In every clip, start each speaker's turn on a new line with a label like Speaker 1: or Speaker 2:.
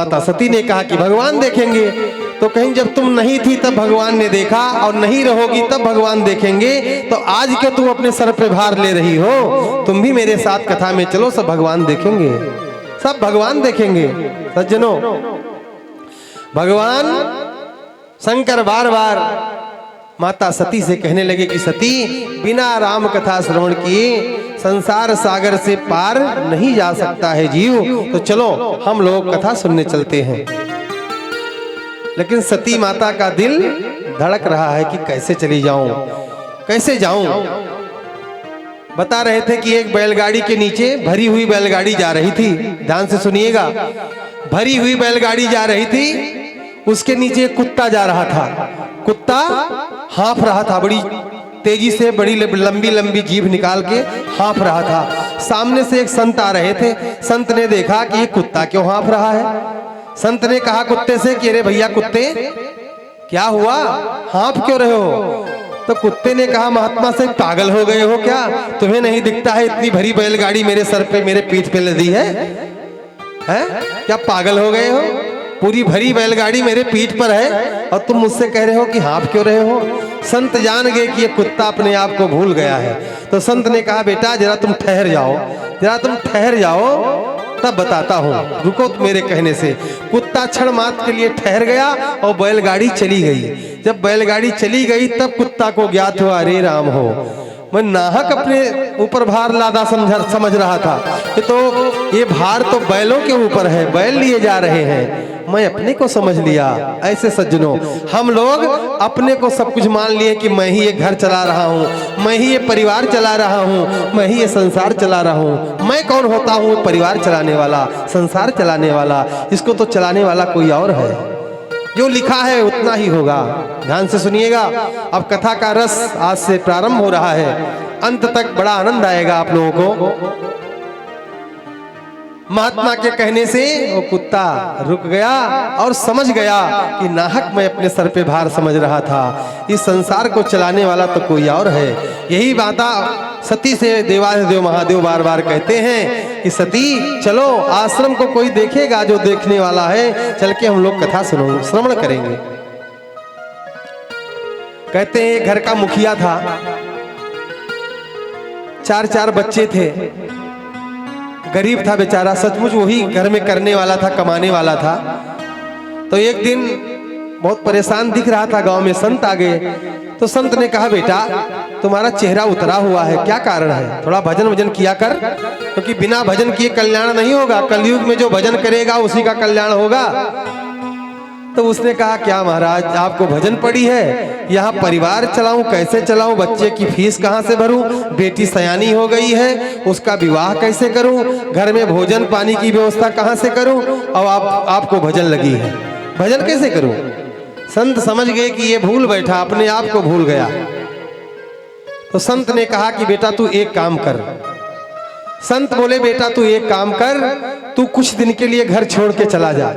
Speaker 1: माता सती ने कहा कि भगवान देखेंगे। तो कहीं जब तुम नहीं थी तब भगवान ने देखा, और नहीं रहोगी तब भगवान देखेंगे। तो आज क्यों तुम अपने सर पे भार ले रही हो? तुम भी मेरे साथ कथा में चलो, सब भगवान देखेंगे, सब भगवान देखेंगे। सज्जनों, भगवान शंकर बार बार माता सती से कहने लगे कि सती, बिना राम कथा श्रवण किए संसार सागर से पार नहीं जा सकता है जीव। तो चलो हम लोग कथा सुनने चलते हैं। लेकिन सती माता का दिल धड़क रहा है कि कैसे चली जाऊं, कैसे जाऊं। बता रहे थे कि एक बैलगाड़ी के नीचे भरी हुई बैलगाड़ी जा रही थी। ध्यान से सुनिएगा, भरी हुई बैलगाड़ी जा रही थी, उसके नीचे एक कुत्ता जा रहा था। कुत्ता हाँफ रहा था, बड़ी तेजी से, बड़ी लंबी लंबी जीभ निकाल के हाँफ रहा था। सामने से एक संत आ रहे थे। संत ने देखा कि ये कुत्ता क्यों हाँफ रहा है। संत ने कहा कुत्ते से कि अरे भैया कुत्ते, क्या हुआ, हाँफ क्यों रहे हो? तो कुत्ते ने कहा महात्मा से, पागल हो गए हो क्या? तुम्हें नहीं दिखता है इतनी भरी बैलगाड़ी मेरे सर पे, मेरे पीठ पे लदी है? क्या पागल हो गए हो? पूरी भरी बैलगाड़ी मेरे पीठ पर है और तुम मुझसे कह रहे हो कि हाँफ क्यों रहे हो? संत जान गए कि ये कुत्ता अपने आप को भूल गया है। तो संत ने कहा बेटा जरा तुम ठहर जाओ, जरा तुम ठहर जाओ, तब बताता हूँ, रुको मेरे कहने से। कुत्ता क्षण मात्र के लिए ठहर गया और बैलगाड़ी चली गई। जब बैलगाड़ी चली गई तब कुत्ता को ज्ञात हुआ, अरे राम हो, मैं नाहक अपने ऊपर भार लादा समझ रहा था कि तो ये भार तो बैलों के ऊपर है, बैल लिए जा रहे हैं, मैं अपने को समझ लिया। ऐसे सज्जनों, हम लोग अपने को सब कुछ मान लिए कि मैं ही ये घर चला रहा हूँ, मैं ही ये परिवार चला रहा हूँ, मैं ही ये संसार चला रहा हूँ। मैं कौन होता हूँ? परिवार चलाने वाला, संसार चलाने वाला। इसको तो चलाने वाला कोई और है। जो लिखा है उतना ही होगा। ध्यान से सुनिएगा, अब कथा का रस आज से प्रारंभ हो रहा है, अंत तक बड़ा आनंद आएगा आप लोगों को। महात्मा के कहने से वो कुत्ता रुक गया और समझ गया कि नाहक मैं अपने सर पे भार समझ रहा था, इस संसार को चलाने वाला तो कोई और है। यही बात सती से देवाधिदेव महादेव बार बार कहते हैं कि सती चलो, आश्रम को कोई देखेगा जो देखने वाला है, चल के हम लोग कथा सुनो, श्रवण करेंगे। कहते हैं घर का मुखिया था, 4 बच्चे थे, गरीब था बेचारा, सचमुच वही घर में करने वाला था, कमाने वाला था। तो एक दिन बहुत परेशान दिख रहा था, गांव में संत आ गए। तो संत ने कहा बेटा तुम्हारा चेहरा उतरा हुआ है, क्या कारण है? थोड़ा भजन वजन किया कर, क्योंकि बिना भजन किए कल्याण नहीं होगा। कलयुग में जो भजन करेगा उसी का कल्याण होगा। तो उसने कहा क्या महाराज आपको भजन पड़ी है? यहाँ परिवार चलाऊं, कैसे चलाऊं? बच्चे की फीस कहाँ से भरूं? बेटी सयानी हो गई है, उसका विवाह कैसे करूं? घर में भोजन पानी की व्यवस्था कहाँ से करूं? और आपको भजन लगी है, भजन कैसे करूं? संत समझ गए कि ये भूल बैठा, अपने आप को भूल गया। तो संत ने कहा कि बेटा तू एक काम कर। संत बोले बेटा तू एक काम कर, तू कुछ दिन के लिए घर छोड़ के चला जा।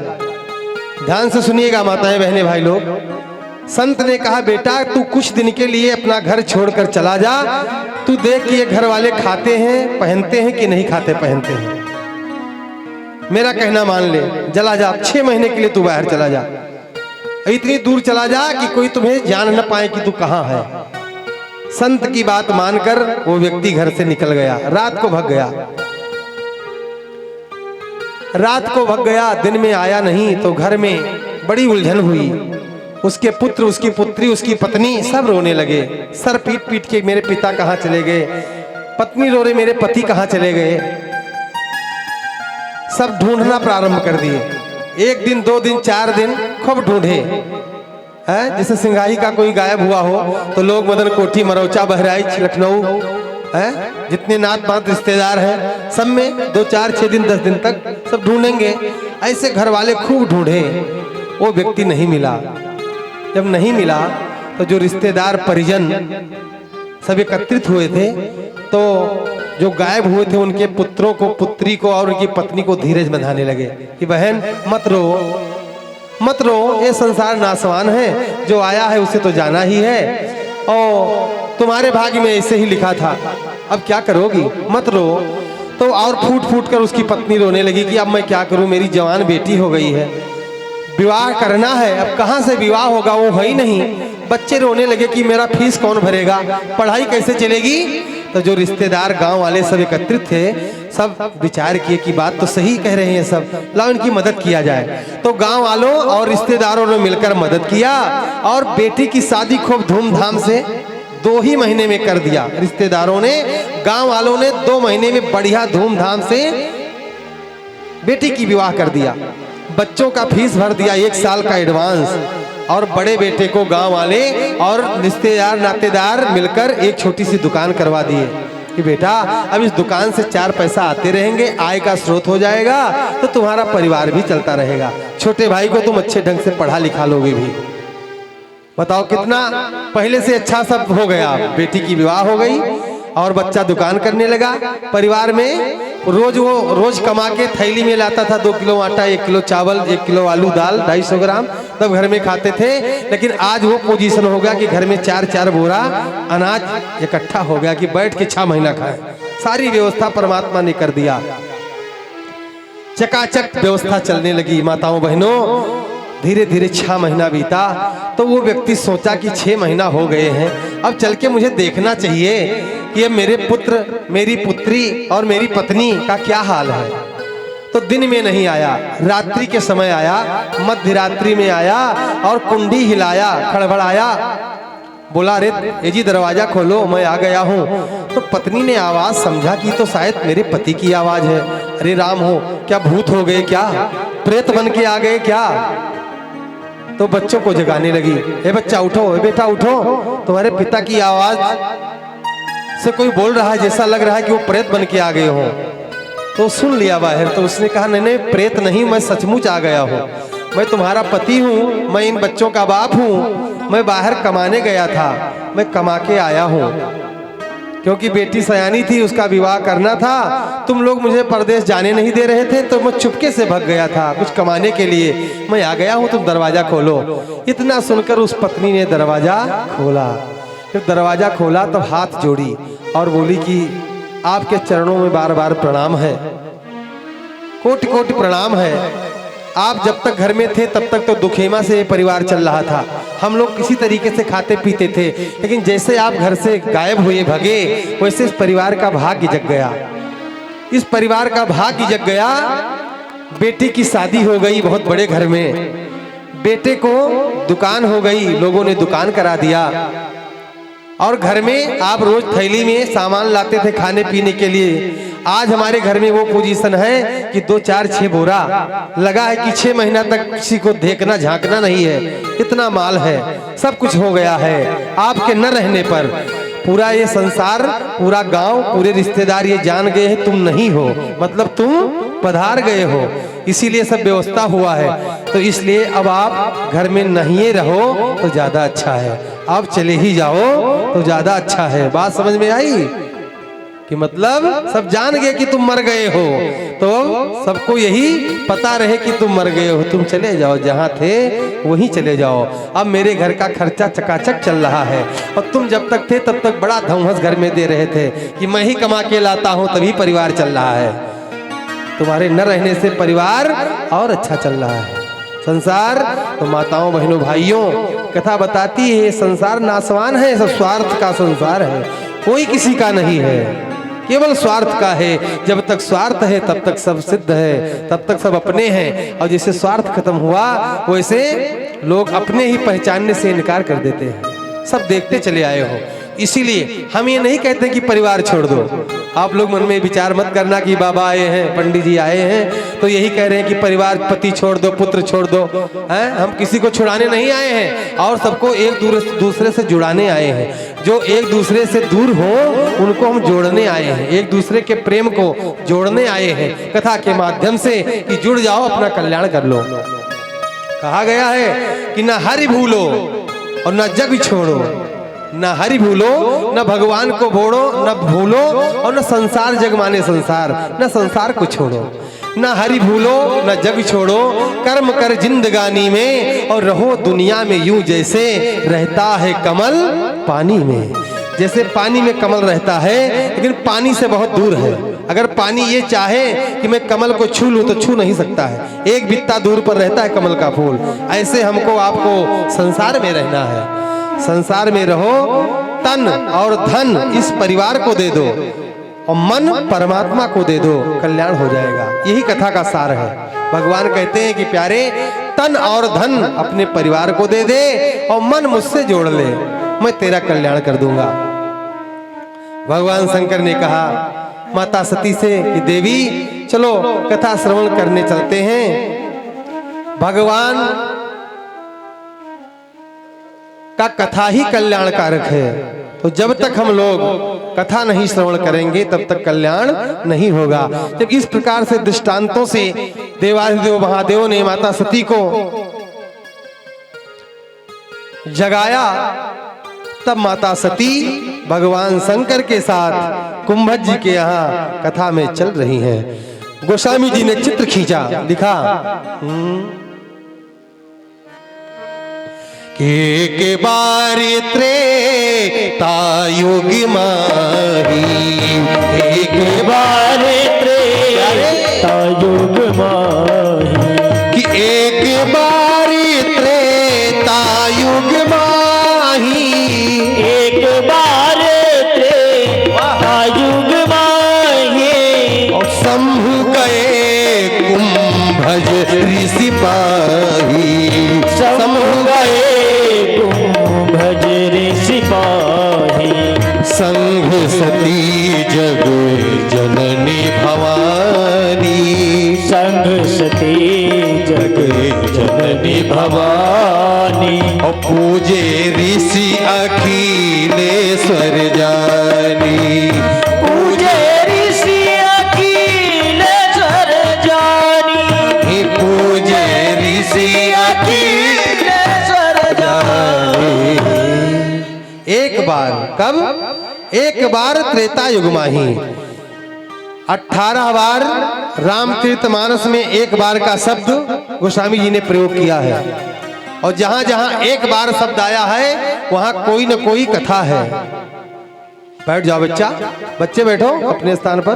Speaker 1: ध्यान से सुनिएगा माताएं बहनें भाई लोग, संत ने कहा बेटा तू कुछ दिन के लिए अपना घर छोड़कर चला जा, तू देख कि ये घर वाले खाते हैं पहनते हैं कि नहीं खाते पहनते हैं। मेरा कहना मान ले, चला जा, 6 महीने के लिए तू बाहर चला जा, इतनी दूर चला जा कि कोई तुम्हें जान न पाए कि तू कहाँ है। संत की बात मानकर वो व्यक्ति घर से निकल गया। रात को भाग गया, रात को भाग गया, दिन में आया नहीं। तो घर में बड़ी उलझन हुई। उसके पुत्र, उसकी पुत्री, उसकी पत्नी सब रोने लगे, सर पीट पीट के मेरे पिता कहाँ चले गए। पत्नी रो रही मेरे पति कहाँ चले गए। सब ढूंढना प्रारंभ कर दिए। 1 दिन 2 दिन 4 दिन खूब ढूंढे। है जैसे सिंगाई का कोई गायब हुआ हो तो लोग मदन कोठी, मरौचा, बहराइच, लखनऊ, है जितने नात पात रिश्तेदार हैं सब में 2 4 6 दिन 10 दिन तक सब ढूंढेंगे। ऐसे घर वाले खूब ढूंढे, वो व्यक्ति नहीं मिला। जब नहीं मिला तो जो रिश्तेदार परिजन सब एकत्रित हुए थे, तो जो गायब हुए थे उनके पुत्रों को, पुत्री को और उनकी पत्नी को धीरज बंधाने लगे कि बहन मत रो, मत रो, ये संसार नासवान है, जो आया है उसे तो जाना ही है, और तुम्हारे भाग्य में ऐसे ही लिखा था, अब क्या करोगी, मत रो। तो तो और फूट फूट कर उसकी पत्नी रोने लगी कि अब मैं क्या करूं, मेरी जवान बेटी हो गई है, विवाह करना है, अब कहाँ से विवाह होगा, वो है ही नहीं। बच्चे रोने लगे कि मेरा फीस कौन भरेगा, पढ़ाई कैसे चलेगी। तो जो रिश्तेदार गांव वाले सब एकत्रित थे, सब विचार किए कि बात तो सही कह रहे हैं सब, लाओ इनकी मदद किया जाए। तो गांव वालों और रिश्तेदारों ने मिलकर मदद किया और बेटी की शादी खूब धूमधाम से 2 ही महीने में कर दिया। रिश्तेदारों ने, गांव वालों ने 2 महीने में बढ़िया धूमधाम से बेटी की विवाह कर दिया। बच्चों का फीस भर दिया 1 साल का एडवांस, और बड़े बेटे को गांव वाले और रिश्तेदार नातेदार मिलकर एक छोटी सी दुकान करवा दिए कि बेटा अब इस दुकान से 4 पैसा आते रहेंगे, आय का स्रोत हो जाएगा, तो तुम्हारा परिवार भी चलता रहेगा। छोटे भाई को तुम अच्छे ढंग से पढ़ा लिखा लोगे भी। बताओ कितना पहले से अच्छा सब हो गया। बेटी की विवाह हो गई और बच्चा दुकान करने लगा। परिवार में रोज कमा के थैली में लाता था 2 किलो आटा, 1 किलो चावल, 1 किलो आलू, दाल 250 ग्राम, तब घर में खाते थे। लेकिन आज वो पोजीशन हो गया कि घर में 4-4 बोरा अनाज इकट्ठा हो गया कि बैठ के 6 महीना खाए। सारी व्यवस्था परमात्मा ने कर दिया, चकाचक व्यवस्था चलने लगी। माताओं बहनों, धीरे धीरे 6 महीना बीता तो वो व्यक्ति सोचा कि 6 महीना हो गए हैं, अब चल के मुझे देखना चाहिए कि अब मेरे पुत्र, मेरी पुत्री और मेरी पत्नी का क्या हाल है। तो दिन में नहीं आया, रात्रि के समय आया, मध्य रात्रि में आया और कुंडी हिलाया, खड़बड़ाया, बोला अरे जी दरवाजा खोलो, मैं आ गया हूँ। तो पत्नी ने आवाज समझा कि तो शायद मेरे पति की आवाज है। अरे राम हो, क्या भूत हो गए, क्या प्रेत बन के आ गए क्या। तो बच्चों को जगाने लगी, ए बच्चा उठो, ए बेटा उठो, तुम्हारे पिता की आवाज से कोई बोल रहा है, जैसा लग रहा है कि वो प्रेत बन के आ गए हो। तो सुन लिया बाहर। तो उसने कहा नहीं प्रेत नहीं, मैं सचमुच आ गया हूँ, मैं तुम्हारा पति हूँ, मैं इन बच्चों का बाप हूँ, मैं बाहर कमाने गया था, मैं कमा के आया हूँ, क्योंकि बेटी सयानी थी, उसका विवाह करना था, तुम लोग मुझे परदेश जाने नहीं दे रहे थे, तो मैं चुपके से भाग गया था कुछ कमाने के लिए, मैं आ गया हूँ, तुम दरवाजा खोलो। इतना सुनकर उस पत्नी ने दरवाजा खोला। जब दरवाजा खोला तो हाथ जोड़ी और बोली कि आपके चरणों में बार बार प्रणाम है, कोटि कोटि प्रणाम है। आप जब तक घर में थे तब तक तो दुखेमा से परिवार चल रहा था, हम लोग किसी तरीके से खाते पीते थे, लेकिन जैसे आप घर से गायब हुए भगे, वैसे इस परिवार का भाग्य जग गया, इस परिवार का भाग्य जग गया। बेटी की शादी हो गई बहुत बड़े घर में, बेटे को दुकान हो गई, लोगों ने दुकान करा दिया, और घर में आप रोज थैली में सामान लाते थे खाने पीने के लिए। आज हमारे घर में वो पोजीशन है कि 2-4-6 बोरा लगा है कि 6 महीना तक किसी को देखना झांकना नहीं है, इतना माल है, सब कुछ हो गया है। आपके न रहने पर पूरा ये संसार, पूरा गांव, पूरे रिश्तेदार ये जान गए हैं तुम नहीं हो, मतलब तुम पधार गए हो, इसीलिए सब व्यवस्था हुआ है। तो इसलिए अब आप घर में नहीं रहो तो ज्यादा अच्छा है, आप चले ही जाओ तो ज्यादा अच्छा है। बात समझ में आई कि मतलब सब जान गए कि तुम मर गए हो, तो सबको यही पता रहे कि तुम मर गए हो, तुम चले जाओ, जहां थे वहीं चले जाओ। अब मेरे घर का खर्चा चकाचक चल रहा है, और तुम जब तक थे तब तक बड़ा धौंस घर में दे रहे थे कि मैं ही कमा के लाता हूं तभी परिवार चल रहा है, तुम्हारे न रहने से परिवार और अच्छा चल रहा है। संसार तो माताओं बहनों भाइयों कथा बताती है, संसार नासवान है, सब स्वार्थ का संसार है, कोई किसी का नहीं है, केवल स्वार्थ का है। जब तक स्वार्थ है तब तक सब सिद्ध है, तब तक सब अपने हैं, और जैसे स्वार्थ खत्म हुआ वैसे लोग अपने ही पहचानने से इनकार कर देते हैं। सब देखते चले आए हो, इसीलिए हम ये नहीं कहते कि परिवार छोड़ दो। आप लोग मन में विचार मत करना कि बाबा आए हैं, पंडित जी आए हैं तो यही कह रहे हैं कि परिवार, पति छोड़ दो, पुत्र छोड़ दो, हैं? हम किसी को छुड़ाने नहीं आए हैं, और सबको एक दूसरे से जुड़ाने आए हैं। जो एक दूसरे से दूर हो उनको हम जोड़ने आए हैं, एक दूसरे के प्रेम को जोड़ने आए हैं कथा के माध्यम से कि जुड़ जाओ, अपना कल्याण कर लो। कहा गया है कि न हरि भूलो और न जग छोड़ो, न हरि भूलो, न भगवान को भूलो, और न संसार जग माने संसार, न संसार को छोड़ो। न हरि भूलो न जग छोड़ो, कर्म कर जिंदगानी में, और रहो दुनिया में यूं जैसे रहता है कमल पानी में। जैसे पानी में कमल रहता है लेकिन पानी से बहुत दूर है, अगर पानी ये चाहे कि मैं कमल को छू लूं तो छू नहीं सकता है, एक बित्ता दूर पर रहता है कमल का फूल। ऐसे हमको आपको संसार में रहना है। संसार में रहो, तन और धन इस परिवार को दे दो और मन परमात्मा को दे दो, कल्याण हो जाएगा। यही कथा का सार है। भगवान कहते हैं कि प्यारे, तन और धन अपने परिवार को दे दे और मन मुझसे जोड़ ले, मैं तेरा कल्याण कर दूंगा। भगवान शंकर ने कहा माता सती से कि देवी चलो कथा श्रवण करने चलते हैं। भगवान का कथा ही कल्याणकारक है, तो जब तक हम लोग कथा नहीं श्रवण करेंगे तब तक कल्याण नहीं होगा। जब इस प्रकार से दृष्टांतों से देवाधिदेव महादेव ने माता सती को जगाया, तब माता सती भगवान शंकर के साथ कुंभज जी के यहाँ कथा में चल रही हैं। गोस्वामी जी ने चित्र खींचा, लिखा के बार त्रेता युग माही, एक बार त्रेता युग माही, कि एक बार त्रेता युग माही,
Speaker 2: एक बार त्रेता युग माही,
Speaker 1: और शंभु गए कुंभज ऋषि पाही, शंभु गए
Speaker 2: कुंभज ऋषि पाही,
Speaker 1: संघ सती जग जननी भवानी,
Speaker 2: संघ सती जग जननी भवानी,
Speaker 1: और पूजे ऋषि अखिलेश्वर जानी,
Speaker 2: पूजे ऋषि अखिलेश्वर जानी,
Speaker 1: पूजे ऋषि अखिलेश्वर जानी। एक बार, कब? एक बार त्रेता युग माही। 18 बार रामचरितमानस में एक बार का शब्द गोस्वामी जी ने प्रयोग किया है, और जहां जहां एक बार शब्द आया है वहां कोई न कोई कथा है। बैठ जाओ बच्चा, बच्चे बैठो अपने स्थान पर।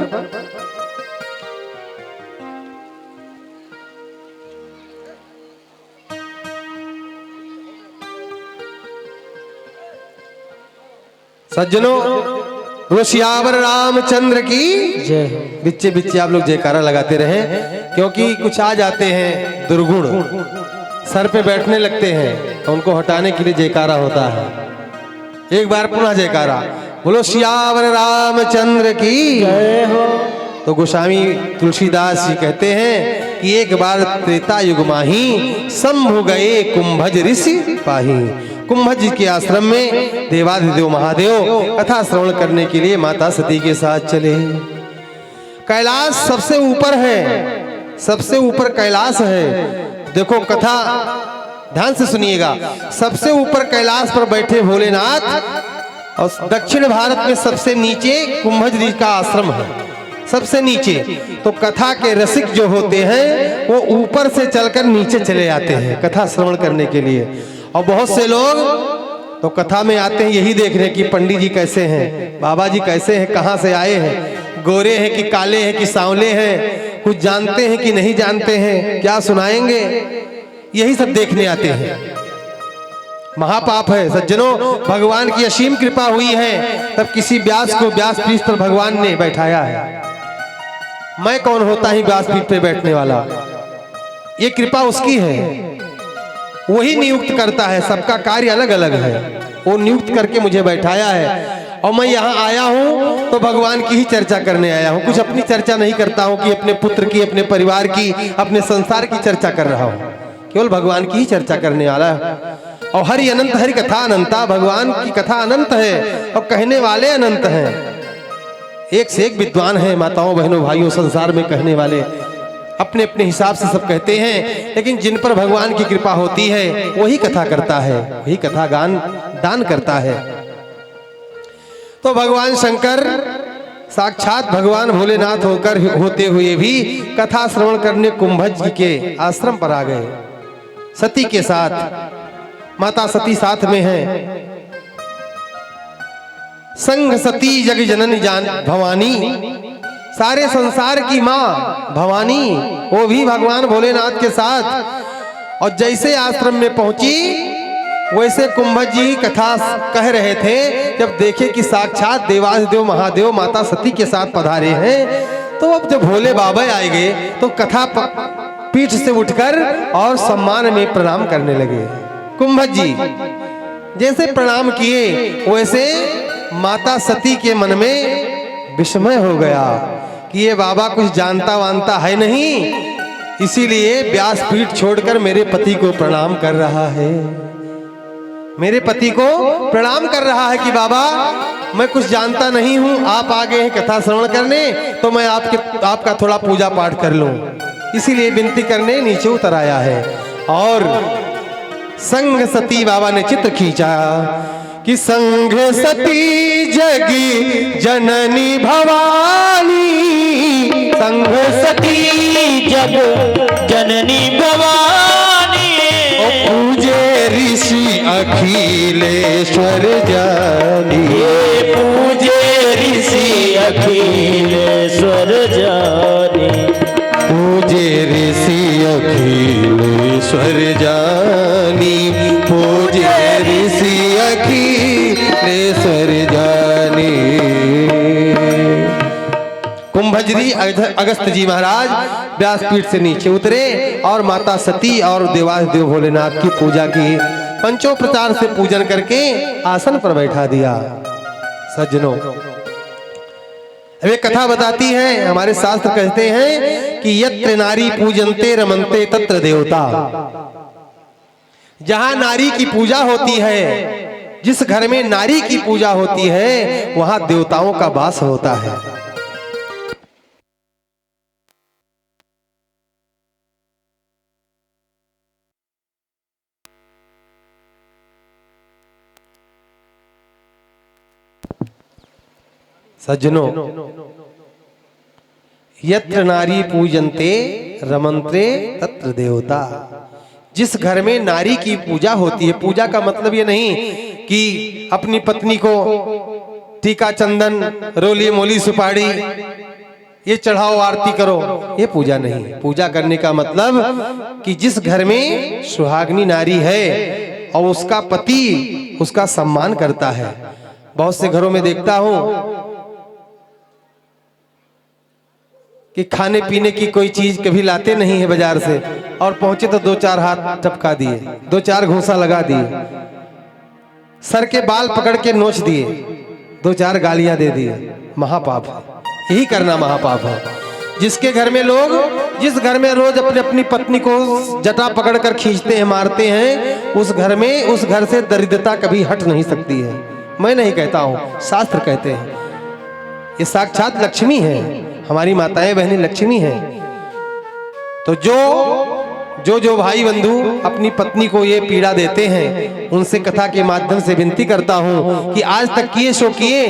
Speaker 1: सज्जनों, रोशियावर रामचंद्र की
Speaker 2: जय।
Speaker 1: बिच्चे बिच्चे आप लोग जयकारा लगाते रहे, क्योंकि कुछ आ जाते हैं दुर्गुण, सर पे बैठने लगते हैं, तो उनको हटाने के लिए जयकारा होता है। एक बार पुनः जयकारा, बोलो सियावर रामचंद्र की
Speaker 2: जय हो।
Speaker 1: तो गोस्वामी तुलसीदास जी कहते हैं कि एक बार त्रेता युग माही, शंभु गए कुंभज ऋषि पाही। कुंभज जी के आश्रम में देवाधिदेव महादेव कथा श्रवण करने के लिए माता सती के साथ चले। कैलाश सबसे ऊपर है, सबसे ऊपर कैलाश है। देखो कथा ध्यान से सुनिएगा। सबसे ऊपर कैलाश पर बैठे भोलेनाथ, और दक्षिण भारत में सबसे नीचे कुंभज जी का आश्रम है, सबसे नीचे। तो कथा के रसिक जो होते हैं वो ऊपर से चलकर नीचे चले आते हैं कथा श्रवण करने के लिए। और बहुत से लोग तो कथा में आते हैं यही देखने कि पंडित जी कैसे हैं, बाबा जी कैसे हैं, कहाँ से आए हैं, गोरे हैं कि काले हैं कि सांवले हैं, कुछ जानते हैं कि नहीं जानते हैं, क्या सुनाएंगे, यही सब देखने आते हैं। महापाप है सज्जनों। भगवान की असीम कृपा हुई है, तब किसी व्यास को व्यास पीठ पर भगवान ने बैठाया है। मैं कौन होता ही व्यास पीठ पे बैठने वाला, ये कृपा उसकी है, वही नियुक्त करता है। सबका कार्य अलग अलग है, वो नियुक्त करके मुझे बैठाया है। और मैं यहाँ आया हूँ तो भगवान की ही चर्चा करने आया हूँ। कुछ अपनी चर्चा नहीं करता हूँ कि अपने पुत्र की, अपने परिवार की, अपने संसार की चर्चा कर रहा हूँ, केवल भगवान की ही चर्चा करने वाला है। और हरि अनंत, हरि कथा अनंता, भगवान की कथा अनंत है और कहने वाले अनंत हैं। एक से एक विद्वान है, माताओं बहनों भाइयों, संसार में कहने वाले अपने अपने हिसाब से सब कहते हैं, लेकिन जिन पर भगवान की कृपा होती है वही कथा करता है, वही कथा गान दान करता है। तो भगवान शंकर साक्षात भगवान भोलेनाथ होकर होते हुए भी कथा श्रवण करने कुंभज जी के आश्रम पर आ गए। सती के साथ, माता सती साथ में है। संग सती जग जननी जान भवानी, सारे संसार की माँ भवानी, वो भी भगवान भोलेनाथ के साथ। और जैसे आश्रम में पहुंची वैसे कुंभज जी कथा कह रहे थे, जब देखे कि साक्षात देवाधिदेव महादेव माता सती के साथ पधारे हैं, तो अब जब भोले बाबा आए गए तो कथा पीठ से उठकर और सम्मान में प्रणाम करने लगे। कुंभज जी जैसे प्रणाम किए वैसे माता सती के मन में विस्मय हो गया कि ये बाबा कुछ जानता वानता है नहीं, इसीलिए व्यासपीठ छोड़कर मेरे पति को प्रणाम कर रहा है, मेरे पति को प्रणाम कर रहा है कि बाबा मैं कुछ जानता नहीं हूं, आप आ गए हैं कथा श्रवण करने, तो मैं आपका थोड़ा पूजा पाठ कर लूं, इसीलिए विनती करने नीचे उतर आया है। और संग सती बाबा ने चित्र खींचा कि संग सती जगी जननी भवानी,
Speaker 2: संग सती जग जननी भवानी,
Speaker 1: पूजे ऋषि अखिलेश्वर जानी,
Speaker 2: पूजे ऋषि अखिलेश्वर जानी,
Speaker 1: पूजे ऋषि अखिलेश्वर जानी, पूजे ऋषि अखिलेश्वर जानी। कुंभजरी अगस्त जी महाराज व्यासपीठ से नीचे उतरे और माता सती और देवाधिदेव भोलेनाथ की पूजा की, पंचोपचार से पूजन करके आसन पर बैठा दिया। सज्जनों, अब एक कथा बताती है, हमारे शास्त्र कहते हैं कि यत्र नारी पूजन्ते रमन्ते तत्र देवता। जहां नारी की पूजा होती है, जिस घर में नारी की पूजा होती है, वहां देवताओं का वास होता है। सज्जनों, यत्र नारी पूजन्ते रमन्ते तत्र देवता। जिस घर में नारी की पूजा होती है, पूजा का मतलब ये नहीं कि अपनी पत्नी को टीका चंदन रोली मोली सुपारी ये चढ़ाओ आरती करो, ये पूजा नहीं। पूजा करने का मतलब कि जिस घर में सुहागनी नारी है और उसका पति उसका सम्मान करता है। बहुत से घरों में देखता हूं कि खाने पीने की कोई चीज कभी लाते नहीं है बाजार से, और पहुंचे तो दो चार हाथ टपका दिए, दो चार घूंसा लगा दिए, सर के बाल पकड़ के नोच दिए, दो चार गालियां दे दिए। महापाप है, यही करना महापाप है। जिसके घर में लोग, जिस घर में रोज अपनी अपनी पत्नी को जटा पकड़ कर खींचते हैं, मारते हैं, उस घर में, उस घर से दरिद्रता कभी हट नहीं सकती है। मैं नहीं कहता हूं, शास्त्र कहते हैं। ये साक्षात लक्ष्मी है, हमारी माताएं बहनें लक्ष्मी हैं। तो जो भाई बंधु अपनी पत्नी को ये पीड़ा देते हैं, उनसे कथा के माध्यम से विनती करता हूं कि आज तक किए सो किए,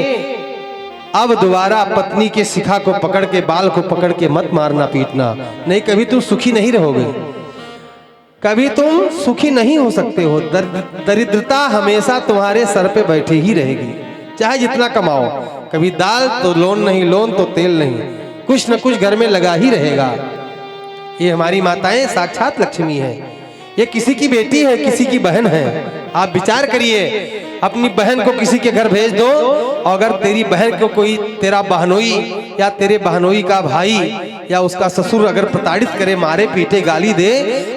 Speaker 1: अब दोबारा पत्नी के शिखा को पकड़ के, बाल को पकड़ के मत मारना पीटना, नहीं कभी तुम सुखी नहीं रहोगे, कभी तुम सुखी नहीं हो सकते हो। दरिद्रता हमेशा तुम्हारे सर पे बैठी ही रहेगी, चाहे जितना कमाओ। कभी दाल तो लोन नहीं, लोन तो तेल नहीं, कुछ न कुछ घर में लगा ही रहेगा। ये हमारी माताएं साक्षात लक्ष्मी है। ये किसी की बेटी है, किसी की बहन है। आप विचार करिए, अपनी बहन को किसी के घर भेज दो, और अगर तेरी बहन को कोई, तेरा बहनोई या तेरे बहनोई का भाई या उसका ससुर अगर प्रताड़ित करे, मारे पीटे गाली दे,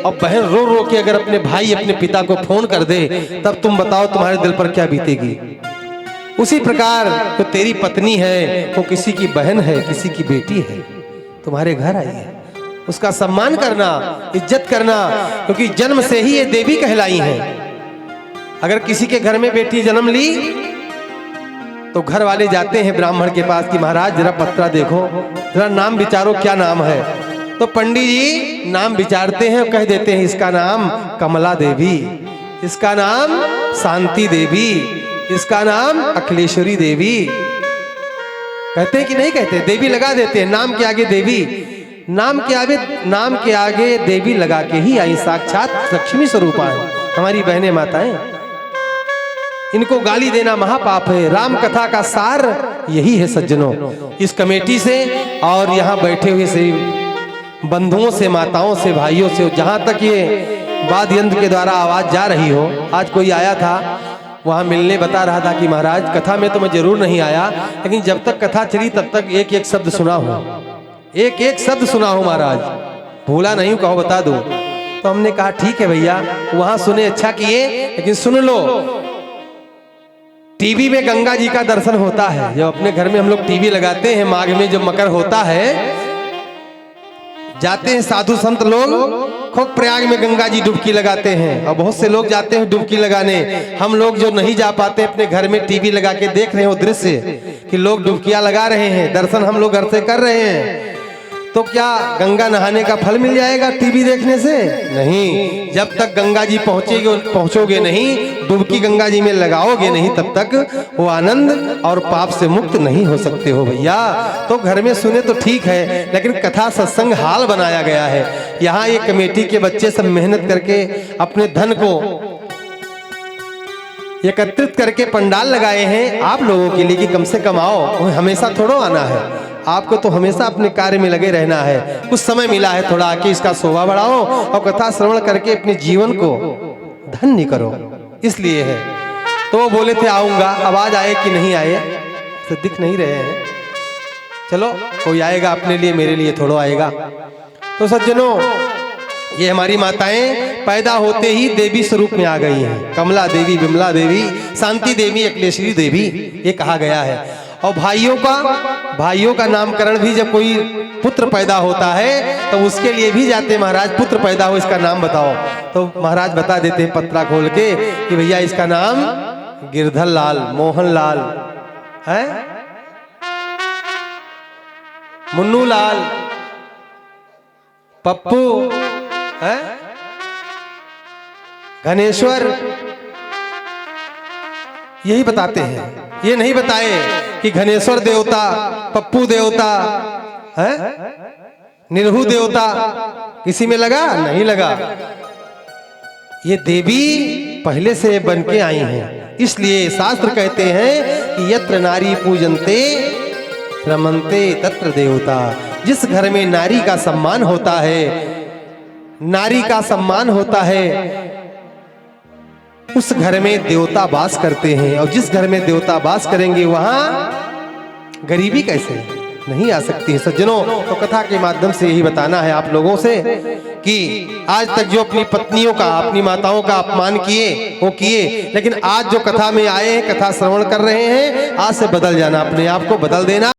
Speaker 1: और बहन रो रो के अगर अपने भाई अपने पिता को फोन कर दे, तब तुम बताओ तुम्हारे दिल पर क्या बीतेगी। उसी प्रकार तो तेरी पत्नी है, वो किसी की बहन है, किसी की बेटी है, तुम्हारे घर आई है, उसका सम्मान करना, इज्जत करना, क्योंकि जन्म से ही ये देवी कहलाई है। अगर किसी के घर में बेटी जन्म ली तो घर वाले जाते हैं ब्राह्मण के पास कि महाराज जरा पत्रा देखो, जरा नाम विचारो, क्या नाम है। तो पंडित जी नाम विचारते हैं और कह देते हैं इसका नाम कमला देवी, इसका नाम शांति देवी, इसका नाम अखिलेश्वरी देवी। कहते हैं कि नहीं कहते? देवी लगा देते हैं, नाम के आगे देवी, नाम के आगे देवी लगा के ही आई। साक्षात लक्ष्मी स्वरूपा है हमारी बहनें माताएं। इनको गाली देना महापाप है। राम कथा का सार यही है सज्जनों। इस कमेटी से और यहाँ बैठे हुए सभी बंधुओं से, माताओं से, भाइयों से, जहाँ तक ये वाद्य यंत्र के द्वारा आवाज जा रही हो। आज कोई आया था वहाँ मिलने, बता रहा था कि महाराज कथा में तो मैं जरूर नहीं आया, लेकिन जब तक कथा चली तब तक एक एक शब्द सुना हूँ, एक एक शब्द सुना हूँ महाराज, भूला नहीं हूँ, कहो बता दूं। तो हमने कहा ठीक है भैया, वहां सुने अच्छा किए, लेकिन सुन लो, टीवी में गंगा जी का दर्शन होता है। जब अपने घर में हम लोग टीवी लगाते हैं, माघ में जब मकर होता है, जाते हैं साधु संत लोग, खूब प्रयाग में गंगा जी डुबकी लगाते हैं, और बहुत से लोग जाते हैं डुबकी लगाने। हम लोग जो नहीं जा पाते, अपने घर में टीवी लगा के देख रहे हो दृश्य कि लोग डुबकियां लगा रहे हैं, दर्शन हम लोग घर से कर रहे हैं। तो क्या गंगा नहाने का फल मिल जाएगा टीवी देखने से? नहीं, जब तक गंगा जी पहुंचोगे नहीं, डुबकी गंगा जी में लगाओगे नहीं, तब तक वो आनंद और पाप से मुक्त नहीं हो सकते हो भैया। तो घर में सुने तो ठीक है, लेकिन कथा सत्संग हाल बनाया गया है। यहाँ ये कमेटी के बच्चे सब मेहनत करके अपने धन को एकत्रित करके पंडाल लगाए हैं आप लोगों के लिए कि कम से कम आओ, हमेशा थोड़ो आना है, आपको तो हमेशा अपने कार्य में लगे रहना है। कुछ समय मिला है, थोड़ा आके इसका शोभा बढ़ाओ और कथा श्रवण करके अपने जीवन को धन्य करो, इसलिए है। तो वो बोले थे आऊंगा, अब आज आए कि नहीं आए तो दिख नहीं रहे हैं। चलो कोई आएगा अपने लिए, मेरे लिए थोड़ा आएगा। तो सज्जनों, ये हमारी माताएं पैदा होते ही देवी स्वरूप में आ गई हैं। कमला देवी, विमला देवी, शांति देवी, अखिलेश्वरी देवी, ये कहा गया है। और भाइयों का नामकरण भी जब कोई पुत्र पैदा होता है तो उसके लिए भी जाते, महाराज पुत्र पैदा हो, इसका नाम बताओ। तो महाराज बता देते हैं पत्रा खोल के कि भैया इसका नाम गिरधर लाल, मोहन लाल है, मुन्नू लाल, पप्पू है, घनेश्वर, यही बताते हैं। ये नहीं बताए कि घनेश्वर देवता, पप्पू देवता है, निरहु देवता, किसी में लगा नहीं लगा। ये देवी पहले से बन के आई हैं, इसलिए शास्त्र कहते हैं कि यत्र नारी पूजन्ते रमन्ते तत्र देवता। जिस घर में नारी का सम्मान होता है, नारी का सम्मान होता है, उस घर में देवता वास करते हैं। और जिस घर में देवता वास करेंगे वहां गरीबी कैसे नहीं आ सकती है। सज्जनों, तो कथा के माध्यम से यही बताना है आप लोगों से कि आज तक जो अपनी पत्नियों का, अपनी माताओं का अपमान किए वो किए, लेकिन आज जो कथा में आए हैं, कथा श्रवण कर रहे हैं, आज से बदल जाना, अपने आप को बदल देना